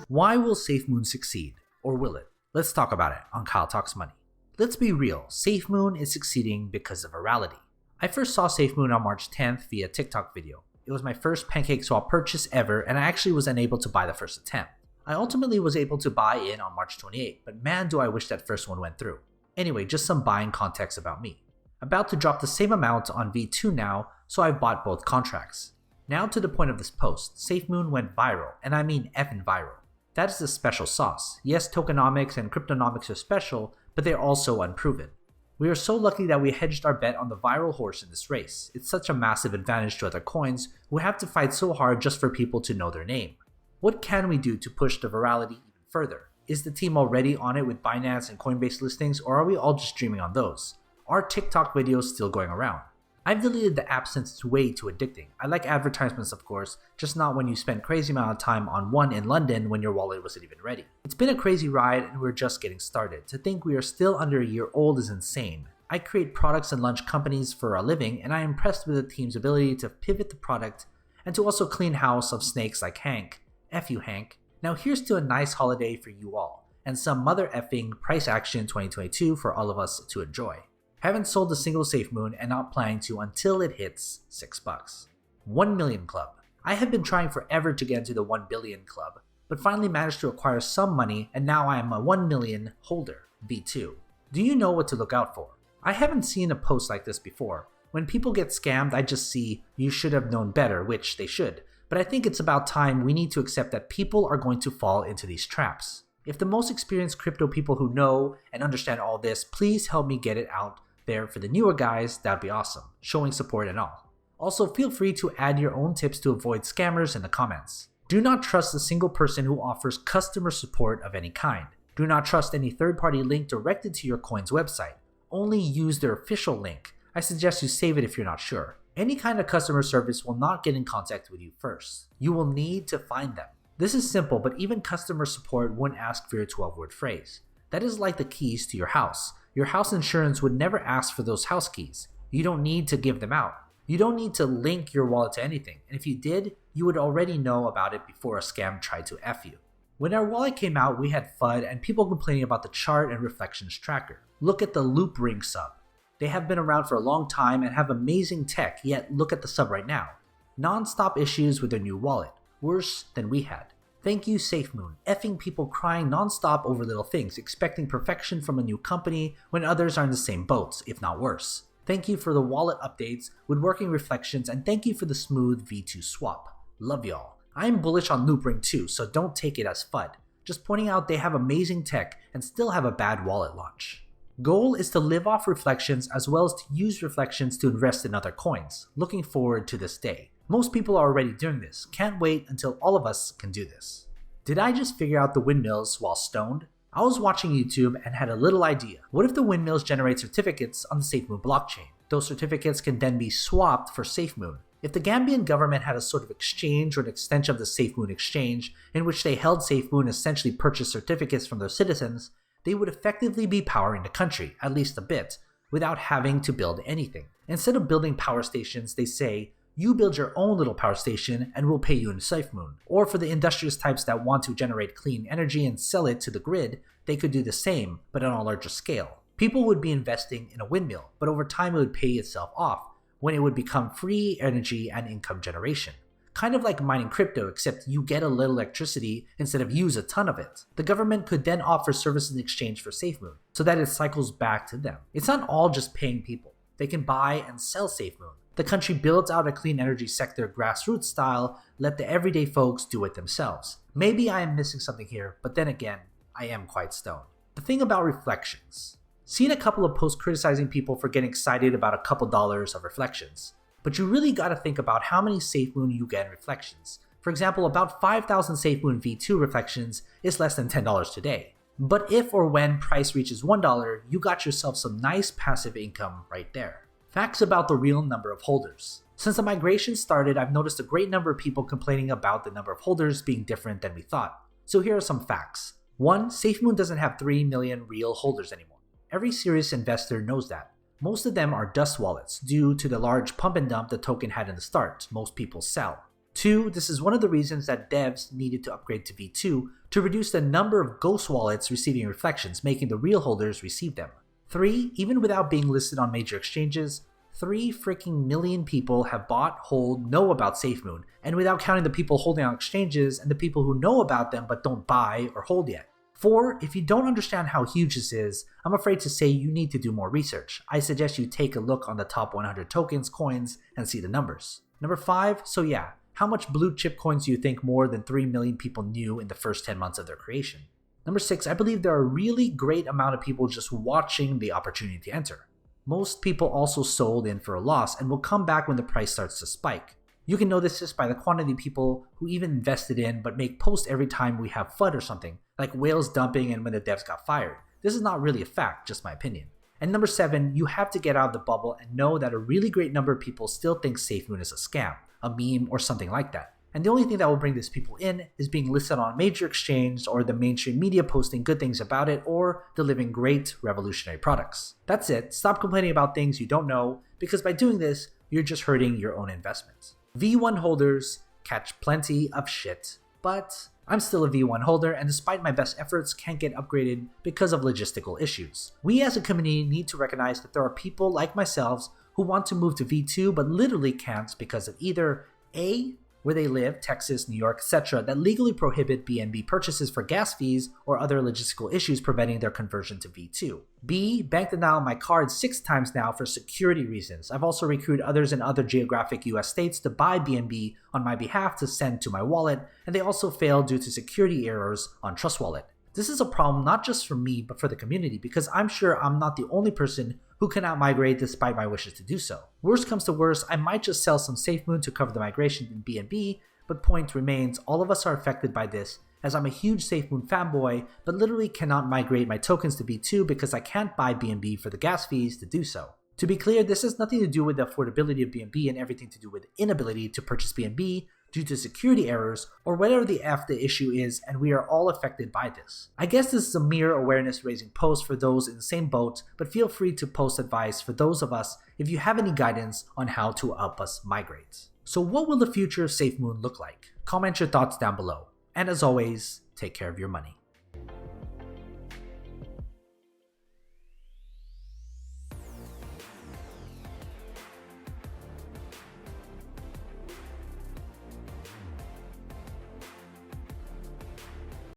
Why will SafeMoon succeed? Or will it? Let's talk about it on Kyle Talks Money. Let's be real, SafeMoon is succeeding because of virality. I first saw SafeMoon on March 10th via TikTok video. It was my first pancake swap purchase ever, and I actually was unable to buy the first attempt. I ultimately was able to buy in on March 28th, but man do I wish that first one went through. Anyway, just some buying context about me. About to drop the same amount on V2 now, so I've bought both contracts. Now to the point of this post, SafeMoon went viral, and I mean effing viral. That is the special sauce. Yes, tokenomics and cryptonomics are special, but they're also unproven. We are so lucky that we hedged our bet on the viral horse in this race. It's such a massive advantage to other coins who have to fight so hard just for people to know their name. What can we do to push the virality even further? Is the team already on it with Binance and Coinbase listings, or are we all just dreaming on those? Are TikTok videos still going around? I've deleted the app since it's way too addicting. I like advertisements of course, just not when you spend crazy amount of time on one in London when your wallet wasn't even ready. It's been a crazy ride and we're just getting started. To think we are still under a year old is insane. I create products and launch companies for a living, and I am impressed with the team's ability to pivot the product and to also clean house of snakes like Hank. F you Hank. Now here's to a nice holiday for you all, and some mother effing price action 2022 for all of us to enjoy. Haven't sold a single SafeMoon and not planning to until it hits $6. 1 million club. I have been trying forever to get into the 1 billion club, but finally managed to acquire some money, and now I am a 1 million holder, V2. Do you know what to look out for? I haven't seen a post like this before. When people get scammed, I just see you should have known better, which they should, but I think it's about time we need to accept that people are going to fall into these traps. If the most experienced crypto people who know and understand all this, please help me get it out there for the newer guys, that'd be awesome, showing support and all. Also, feel free to add your own tips to avoid scammers in the comments. Do not trust a single person who offers customer support of any kind. Do not trust any third-party link directed to your coin's website. Only use their official link. I suggest you save it if you're not sure. Any kind of customer service will not get in contact with you first. You will need to find them. This is simple, but even customer support wouldn't ask for your 12-word phrase. That is like the keys to your house. Your house insurance would never ask for those house keys. You don't need to give them out. You don't need to link your wallet to anything, and if you did, you would already know about it before a scam tried to F you. When our wallet came out, we had FUD and people complaining about the chart and reflections tracker. Look at the Loop Ring sub. They have been around for a long time and have amazing tech, yet look at the sub right now. Non-stop issues with their new wallet. Worse than we had. Thank you SafeMoon, effing people crying non-stop over little things, expecting perfection from a new company when others are in the same boats, if not worse. Thank you for the wallet updates with working reflections, and thank you for the smooth V2 swap. Love y'all. I'm bullish on Loopring too, so don't take it as FUD. Just pointing out they have amazing tech and still have a bad wallet launch. Goal is to live off reflections as well as to use reflections to invest in other coins. Looking forward to this day. Most people are already doing this. Can't wait until all of us can do this. Did I just figure out the windmills while stoned? I was watching YouTube and had a little idea. What if the windmills generate certificates on the SafeMoon blockchain? Those certificates can then be swapped for SafeMoon. If the Gambian government had a sort of exchange or an extension of the SafeMoon exchange in which they held SafeMoon essentially purchased certificates from their citizens, they would effectively be powering the country, at least a bit, without having to build anything. Instead of building power stations, they say, you build your own little power station and we'll pay you in SafeMoon. Or for the industrious types that want to generate clean energy and sell it to the grid, they could do the same, but on a larger scale. People would be investing in a windmill, but over time it would pay itself off, when it would become free energy and income generation. Kind of like mining crypto, except you get a little electricity instead of use a ton of it. The government could then offer services in exchange for SafeMoon, so that it cycles back to them. It's not all just paying people. They can buy and sell SafeMoon. The country builds out a clean energy sector grassroots style, let the everyday folks do it themselves. Maybe I am missing something here, but then again, I am quite stoned. The thing about reflections. Seen a couple of posts criticizing people for getting excited about a couple dollars of reflections. But you really gotta think about how many SafeMoon you get in reflections. For example, about 5,000 SafeMoon V2 reflections is less than $10 today. But if or when price reaches $1, you got yourself some nice passive income right there. Facts about the real number of holders. Since the migration started, I've noticed a great number of people complaining about the number of holders being different than we thought. So here are some facts. 1. SafeMoon doesn't have 3 million real holders anymore. Every serious investor knows that. Most of them are dust wallets due to the large pump and dump the token had in the start. Most people sell. 2. This is one of the reasons that devs needed to upgrade to V2 to reduce the number of ghost wallets receiving reflections, making the real holders receive them. 3. Even without being listed on major exchanges, 3 freaking million people have bought, hold, know about SafeMoon, and without counting the people holding on exchanges and the people who know about them but don't buy or hold yet. 4. If you don't understand how huge this is, I'm afraid to say you need to do more research. I suggest you take a look on the top 100 tokens, coins, and see the numbers. Number 5, so yeah, how much blue chip coins do you think more than 3 million people knew in the first 10 months of their creation? Number 6, I believe there are a really great amount of people just watching the opportunity to enter. Most people also sold in for a loss and will come back when the price starts to spike. You can notice this by the quantity of people who even invested in but make posts every time we have FUD or something, like whales dumping and when the devs got fired. This is not really a fact, just my opinion. And number 7, you have to get out of the bubble and know that a really great number of people still think SafeMoon is a scam, a meme, or something like that. And the only thing that will bring these people in is being listed on a major exchange or the mainstream media posting good things about it or delivering great revolutionary products. That's it. Stop complaining about things you don't know, because by doing this, you're just hurting your own investments. V1 holders catch plenty of shit, but I'm still a V1 holder and despite my best efforts can't get upgraded because of logistical issues. We as a community need to recognize that there are people like myself who want to move to V2 but literally can't because of either A, where they live, Texas, New York, etc., that legally prohibit BNB purchases for gas fees or other logistical issues preventing their conversion to V2. B, bank denial on my card 6 times now for security reasons. I've also recruited others in other geographic US states to buy BNB on my behalf to send to my wallet, and they also failed due to security errors on Trust Wallet. This is a problem not just for me, but for the community, because I'm sure I'm not the only person who cannot migrate despite my wishes to do so. Worst comes to worst, I might just sell some SafeMoon to cover the migration in BNB, but point remains, all of us are affected by this, as I'm a huge SafeMoon fanboy, but literally cannot migrate my tokens to V2 because I can't buy BNB for the gas fees to do so. To be clear, this has nothing to do with the affordability of BNB and everything to do with inability to purchase BNB due to security errors or whatever the issue is, and we are all affected by this. I guess this is a mere awareness raising post for those in the same boat, but feel free to post advice for those of us if you have any guidance on how to help us migrate. So what will the future of SafeMoon look like? Comment your thoughts down below. And as always, take care of your money.